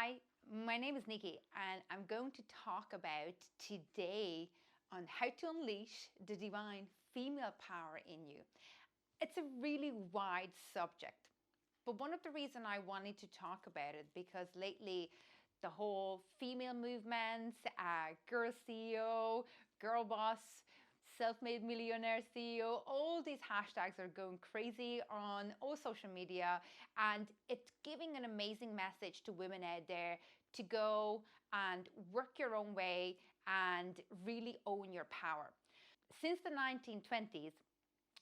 Hi, my name is Nikki, and I'm going to talk about today on how to unleash the divine female power in you. It's a really wide subject, but one of the reasons I wanted to talk about it because lately the whole female movement, girl CEO, girl boss, self-made millionaire CEO, all these hashtags are going crazy on all social media, and it's giving an amazing message to women out there to go and work your own way and really own your power. Since the 1920s,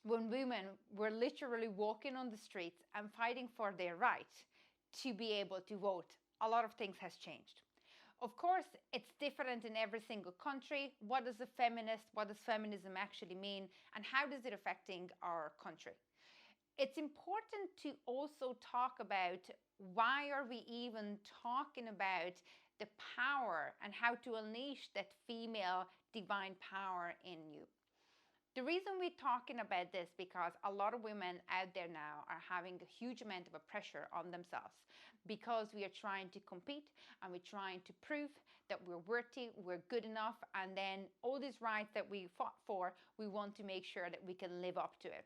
when women were literally walking on the streets and fighting for their right to be able to vote, a lot of things has changed. Of course, it's different in every single country. What is a feminist? What does feminism actually mean? And how does it affecting our country? It's important to also talk about why are we even talking about the power and how to unleash that female divine power in you. The reason we're talking about this because a lot of women out there now are having a huge amount of a pressure on themselves because we are trying to compete and we're trying to prove that we're worthy, we're good enough, and then all these rights that we fought for, we want to make sure that we can live up to it.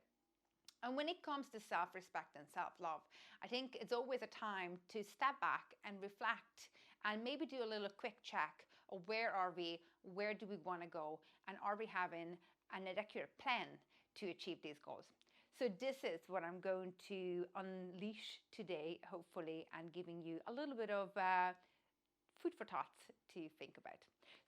And when it comes to self-respect and self-love, I think it's always a time to step back and reflect and maybe do a little quick check of where are we, where do we want to go, and are we having an accurate plan to achieve these goals. So this is what I'm going to unleash today, hopefully, and giving you a little bit of food for thoughts to think about.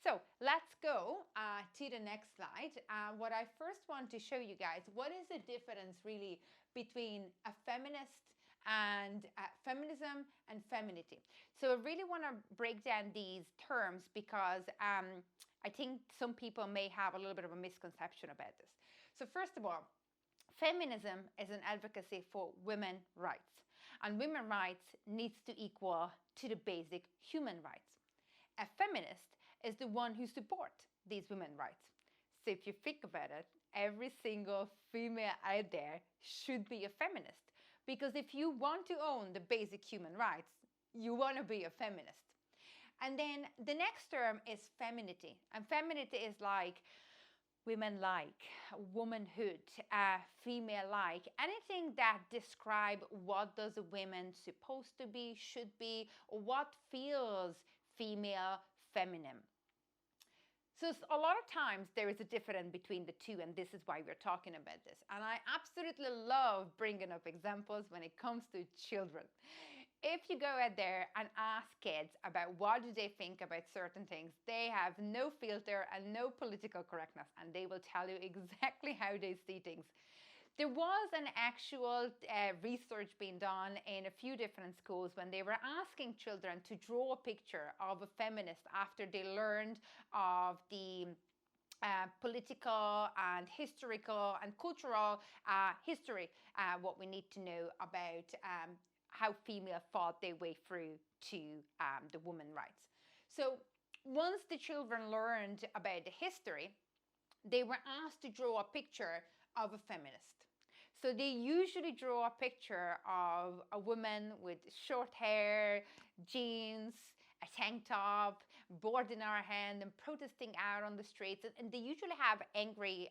So let's go to the next slide. What I first want to show you guys, what is the difference really between a feminist and feminism and femininity. So I really want to break down these terms because I think some people may have a little bit of a misconception about this. So first of all, feminism is an advocacy for women's rights, and women's rights needs to equal to the basic human rights. A feminist is the one who supports these women's rights. So if you think about it, every single female out there should be a feminist, because if you want to own the basic human rights, you want to be a feminist. And then the next term is femininity, and femininity is like women-like, womanhood, female-like, anything that describe what does a woman supposed to be, should be, or what feels female, feminine. So a lot of times there is a difference between the two, and this is why we're talking about this. And I absolutely love bringing up examples when it comes to children. If you go out there and ask kids about what do they think about certain things, they have no filter and no political correctness, and they will tell you exactly how they see things. There was an actual research being done in a few different schools when they were asking children to draw a picture of a feminist after they learned of the political and historical and cultural history, what we need to know about how female fought their way through to the women's rights. So once the children learned about the history, they were asked to draw a picture of a feminist. So they usually draw a picture of a woman with short hair, jeans, a tank top, board in her hand, and protesting out on the streets. And they usually have angry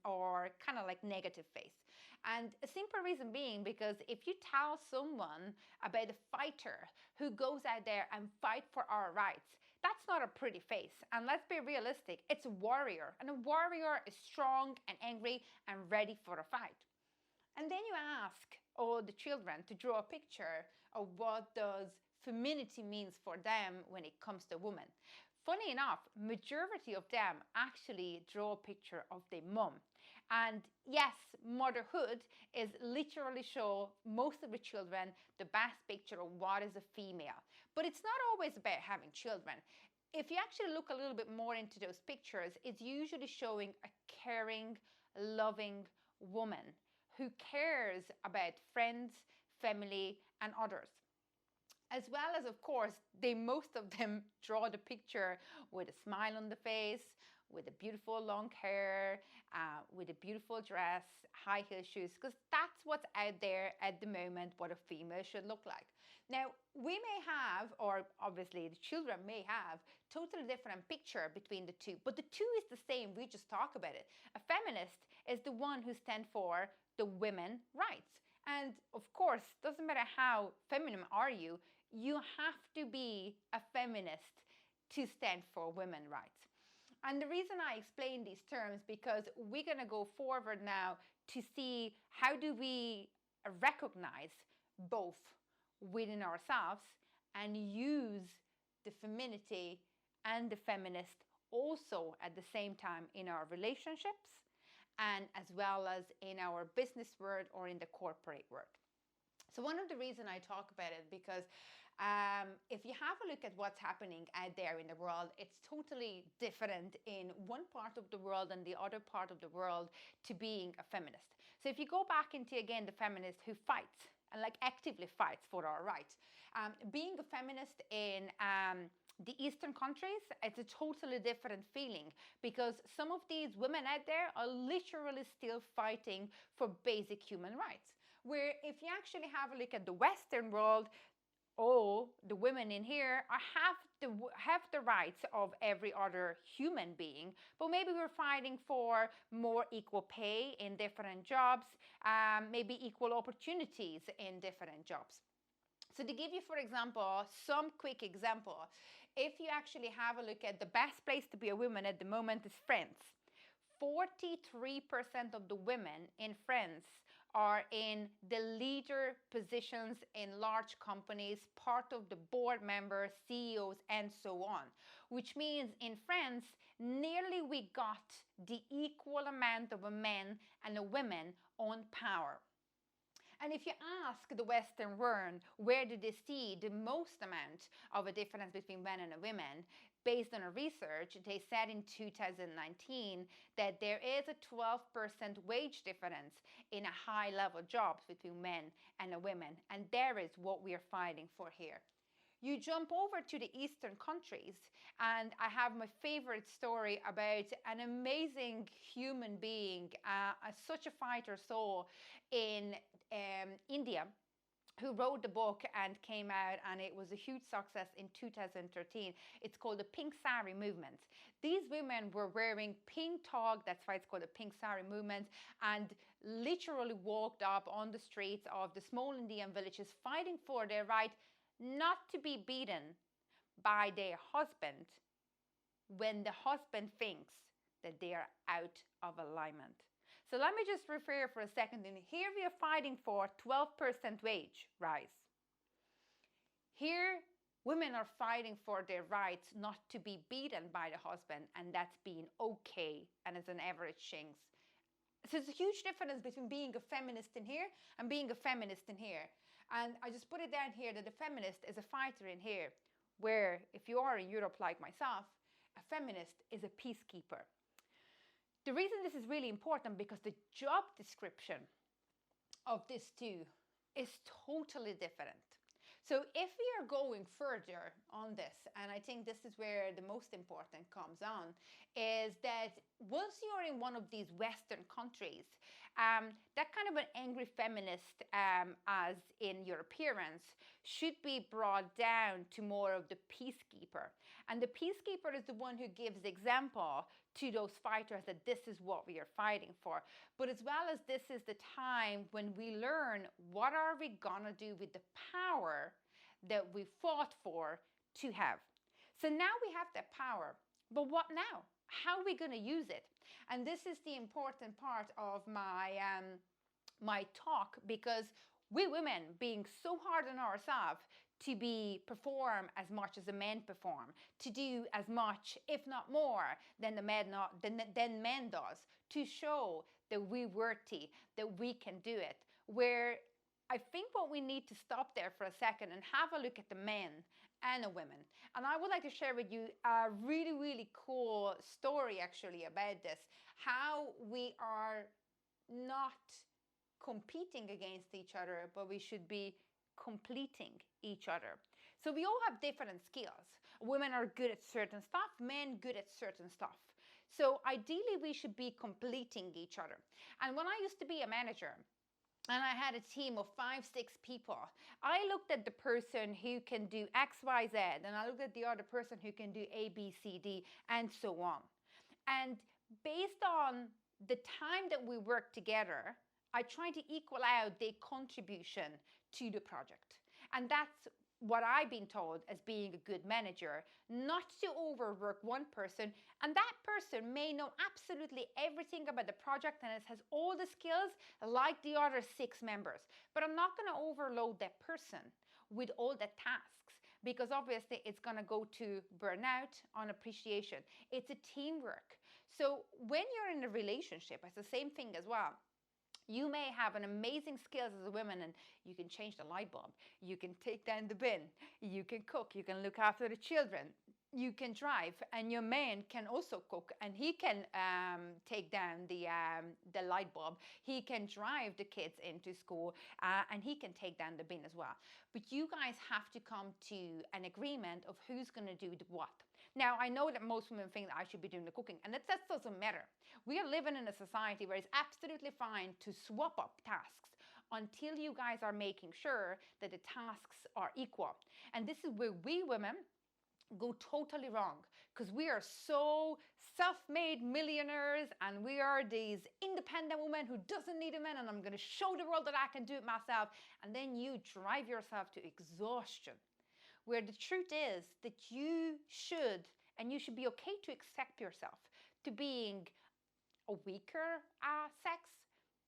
or kind of like negative face. And a simple reason being because if you tell someone about a fighter who goes out there and fight for our rights, that's not a pretty face. And let's be realistic, it's a warrior. And a warrior is strong and angry and ready for a fight. And then you ask all the children to draw a picture of what does femininity means for them when it comes to women. Funny enough, majority of them actually draw a picture of their mom. And yes, motherhood is literally show most of the children the best picture of what is a female. But it's not always about having children. If you actually look a little bit more into those pictures, it's usually showing a caring, loving woman who cares about friends, family, and others. As well as, of course, most of them draw the picture with a smile on the face, with a beautiful long hair, with a beautiful dress, high heel shoes, because that's what's out there at the moment, what a female should look like. Now, we may have, or obviously the children may have, totally different picture between the two, but the two is the same. We just talk about it. A feminist is the one who stands for the women rights. And of course, doesn't matter how feminine are you, you have to be a feminist to stand for women rights. And the reason I explain these terms, because we're going to go forward now to see how do we recognize both within ourselves and use the femininity and the feminist also at the same time in our relationships and as well as in our business world or in the corporate world. So one of the reasons I talk about it, because if you have a look at what's happening out there in the world, it's totally different in one part of the world and the other part of the world to being a feminist. So if you go back into, again, the feminist who fights and like actively fights for our rights, being a feminist in the Eastern countries, it's a totally different feeling, because some of these women out there are literally still fighting for basic human rights. Where if you actually have a look at the Western world, all the women in here have the rights of every other human being, but maybe we're fighting for more equal pay in different jobs, maybe equal opportunities in different jobs. So to give you, for example, some quick example, if you actually have a look at the best place to be a woman at the moment is France. 43% of the women in France are in the leader positions in large companies, part of the board members, CEOs, and so on. Which means in France, nearly we got the equal amount of a man and a woman on power. And if you ask the Western world, where do they see the most amount of a difference between men and women, based on a research, they said in 2019 that there is a 12% wage difference in a high-level jobs between men and women. And there is what we are fighting for here. You jump over to the Eastern countries, and I have my favorite story about an amazing human being, such a fighter soul in India, who wrote the book and came out, and it was a huge success in 2013. It's called the Pink Sarri movement. These women were wearing pink tog, that's why it's called the Pink Sarri movement, and literally walked up on the streets of the small Indian villages fighting for their right not to be beaten by their husband when the husband thinks that they are out of alignment. So let me just refer for a second. And here we are fighting for 12% wage rise. Here, women are fighting for their rights not to be beaten by the husband, and that's being okay, and it's an average thing. So there's a huge difference between being a feminist in here and being a feminist in here. And I just put it down here that a feminist is a fighter in here, where if you are in Europe like myself, a feminist is a peacekeeper. The reason this is really important, because the job description of this two is totally different. So if we are going further on this, and I think this is where the most important comes on, is that once you're in one of these Western countries, that kind of an angry feminist, as in your appearance, should be brought down to more of the peacekeeper. And the peacekeeper is the one who gives example to those fighters that this is what we are fighting for. But as well as this is the time when we learn what are we gonna do with the power that we fought for to have. So now we have that power, but what now? How are we gonna use it? And this is the important part of my my talk, because we women being so hard on ourselves to perform as much as the men perform, to do as much, if not more, than than men does, to show that we're worthy, that we can do it. Where I think what we need to stop there for a second and have a look at the men and the women. And I would like to share with you a really, really cool story actually about this, how we are not competing against each other, but we should be completing each other. So we all have different skills. Women are good at certain stuff, men good at certain stuff. So ideally we should be completing each other. And when I used to be a manager, and I had a team of 5, 6 people. I looked at the person who can do X, Y, Z, and I looked at the other person who can do A, B, C, D, and so on. And based on the time that we work together, I try to equal out their contribution to the project. And that's what I've been told as being a good manager, not to overwork one person. And that person may know absolutely everything about the project and has all the skills like the other 6 members. But I'm not going to overload that person with all the tasks, because obviously it's going to go to burnout, unappreciation. It's a teamwork. So when you're in a relationship, it's the same thing as well. You may have an amazing skills as a woman, and you can change the light bulb, you can take down the bin, you can cook, you can look after the children, you can drive, and your man can also cook, and he can take down the light bulb, he can drive the kids into school, and he can take down the bin as well. But you guys have to come to an agreement of who's going to do what. Now, I know that most women think that I should be doing the cooking, and that doesn't matter. We are living in a society where it's absolutely fine to swap up tasks until you guys are making sure that the tasks are equal. And this is where we women go totally wrong, because we are so self-made millionaires, and we are these independent women who doesn't need a man, and I'm going to show the world that I can do it myself. And then you drive yourself to exhaustion, where the truth is that you should, and you should be okay to accept yourself to being a weaker sex,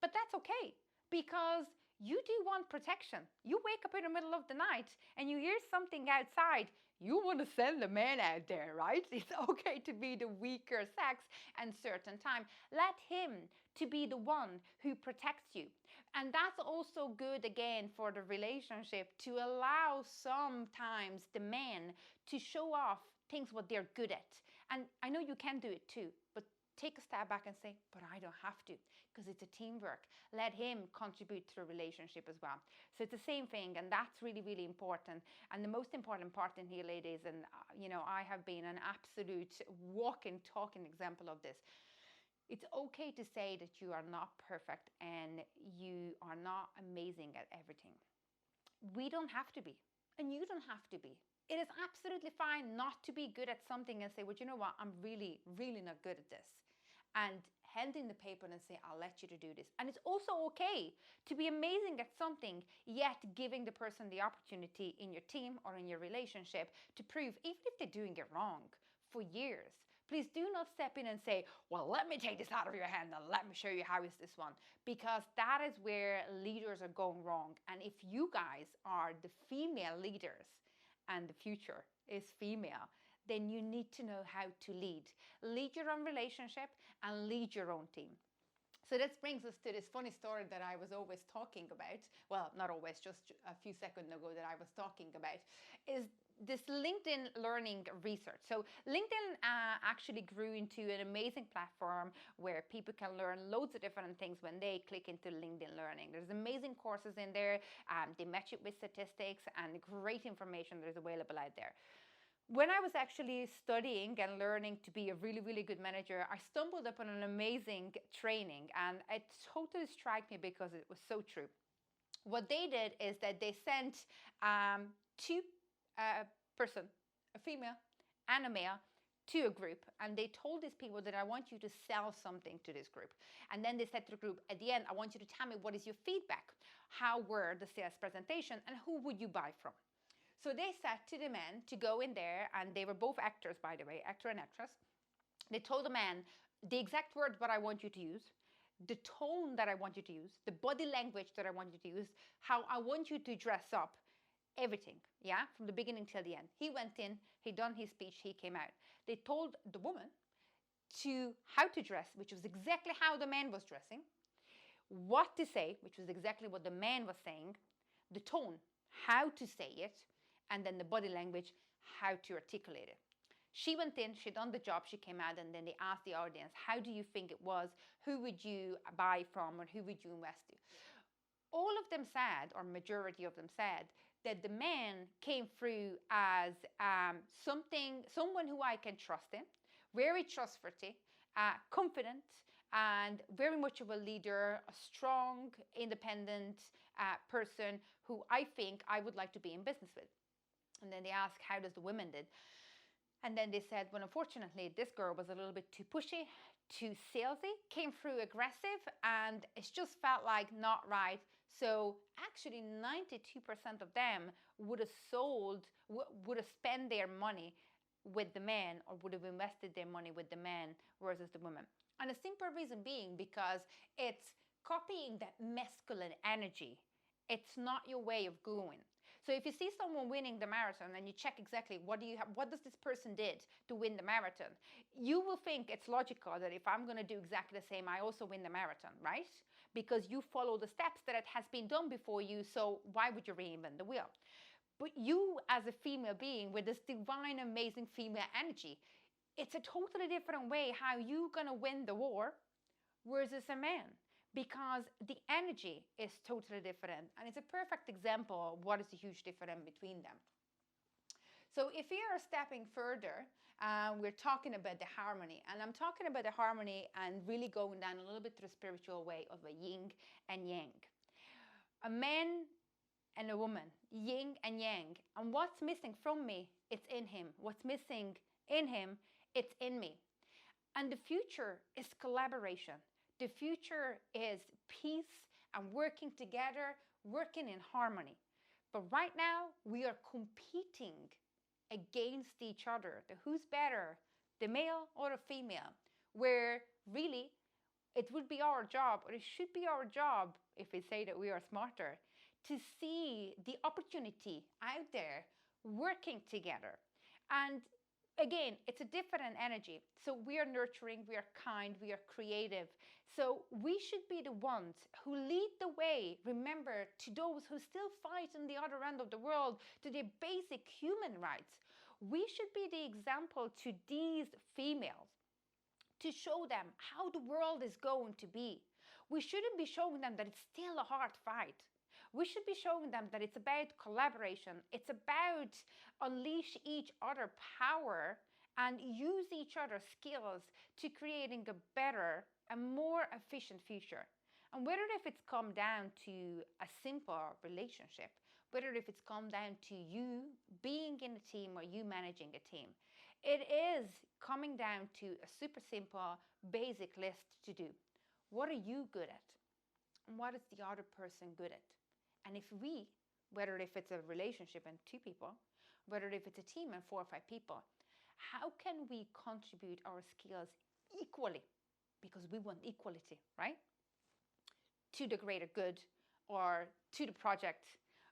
but that's okay, because you do want protection. You wake up in the middle of the night and you hear something outside. You want to send the man out there, right? It's okay to be the weaker sex and certain time. Let him to be the one who protects you. And that's also good again for the relationship, to allow sometimes the men to show off things what they're good at. And I know you can do it too, but take a step back and say, but I don't have to, because it's a teamwork. Let him contribute to the relationship as well. So it's the same thing, and that's really, really important. And the most important part in here, ladies, and I have been an absolute walking, talking example of this. It's okay to say that you are not perfect and you are not amazing at everything. We don't have to be, and you don't have to be. It is absolutely fine not to be good at something and say, well, you know what, I'm really, really not good at this. And hand in the paper and say, I'll let you to do this. And it's also okay to be amazing at something, yet giving the person the opportunity in your team or in your relationship to prove, even if they're doing it wrong for years. Please do not step in and say, well, let me take this out of your hand and let me show you how is this one. Because that is where leaders are going wrong. And if you guys are the female leaders and the future is female, then you need to know how to lead. Lead your own relationship and lead your own team. So this brings us to this funny story that I was always talking about. Well, not always, just a few seconds ago that I was talking about, is this LinkedIn learning research. So LinkedIn actually grew into an amazing platform where people can learn loads of different things when they click into LinkedIn Learning. There's amazing courses in there. They match it with statistics and great information that is available out there. When I was actually studying and learning to be a really, really good manager, I stumbled upon an amazing training, and it totally struck me because it was so true. What they did is that they sent two person, a female and a male, to a group, and they told these people that I want you to sell something to this group. And then they said to the group, at the end, I want you to tell me what is your feedback, how were the sales presentation, and who would you buy from. So they said to the men to go in there, and they were both actors, by the way, actor and actress. They told the man the exact word what I want you to use, the tone that I want you to use, the body language that I want you to use, how I want you to dress up, everything, yeah, from the beginning till the end. He went in, he done his speech, he came out. They told the woman to how to dress, which was exactly how the man was dressing, what to say, which was exactly what the man was saying, the tone, how to say it, and then the body language, how to articulate it. She went in, she done the job, she came out, and then they asked the audience, how do you think it was? Who would you buy from, or who would you invest in? All of them said, or majority of them said, that the man came through as someone who I can trust in, very trustworthy, confident, and very much of a leader, a strong, independent person who I think I would like to be in business with. And then they asked, how does the women did? And then they said, well, unfortunately, this girl was a little bit too pushy, too salesy, came through aggressive, and it just felt like not right. So actually 92% of them would have would have spent their money with the men, or would have invested their money with the men versus the women. And a simple reason being because it's copying that masculine energy. It's not your way of going. So if you see someone winning the marathon and you check exactly what does this person did to win the marathon, you will think it's logical that if I'm going to do exactly the same, I also win the marathon, right? Because you follow the steps that it has been done before you, so why would you reinvent the wheel? But you as a female being with this divine, amazing female energy, it's a totally different way how you're going to win the war versus a man, because the energy is totally different. And it's a perfect example of what is the huge difference between them. So if we are stepping further, we're talking about the harmony. And I'm talking about the harmony and really going down a little bit to the spiritual way of a yin and yang. A man and a woman, yin and yang. And what's missing from me, it's in him. What's missing in him, it's in me. And the future is collaboration. The future is peace and working together, working in harmony. But right now, we are competing against each other. The who's better, the male or the female, where really it would be our job, or it should be our job, if we say that we are smarter, to see the opportunity out there working together. And again, it's a different energy. So we are nurturing, we are kind, we are creative. So we should be the ones who lead the way, remember, to those who still fight on the other end of the world, to their basic human rights. We should be the example to these females, to show them how the world is going to be. We shouldn't be showing them that it's still a hard fight. We should be showing them that it's about collaboration. It's about unleash each other power and use each other's skills to creating a better and more efficient future. And whether if it's come down to a simple relationship, whether if it's come down to you being in a team or you managing a team, it is coming down to a super simple, basic list to do. What are you good at? And what is the other person good at? And if we, whether if it's a relationship and 2 people, whether if it's a team and 4 or 5 people, how can we contribute our skills equally? Because we want equality, right? To the greater good, or to the project,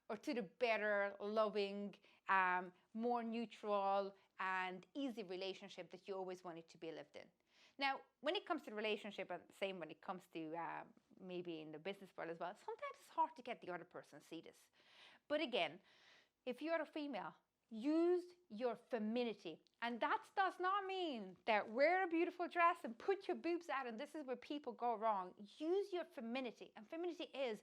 or to the better, loving, more neutral and easy relationship that you always wanted to be lived in. Now, when it comes to relationship, and same when it comes to maybe in the business world as well, sometimes it's hard to get the other person to see this. But again, if you're a female, use your femininity. And that does not mean that wear a beautiful dress and put your boobs out and this is where people go wrong. Use your femininity. And femininity is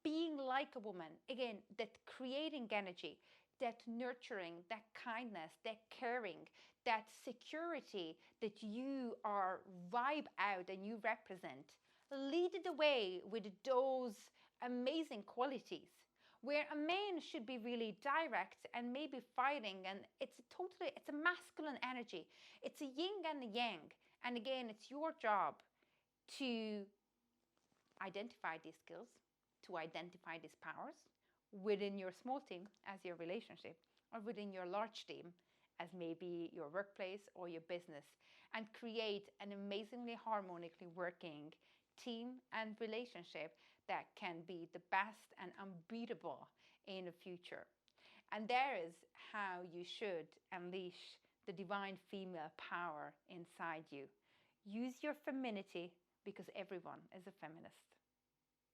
being like a woman. Again, that creating energy, that nurturing, that kindness, that caring, that security that you are vibe out and you represent. Lead the way with those amazing qualities, where a man should be really direct and maybe fighting, and it's a masculine energy. It's a yin and a yang. And again, it's your job to identify these skills, to identify these powers within your small team as your relationship, or within your large team as maybe your workplace or your business, and create an amazingly harmonically working team and relationship that can be the best and unbeatable in the future. And there is how you should unleash the divine female power inside you. Use your femininity, because everyone is a feminist.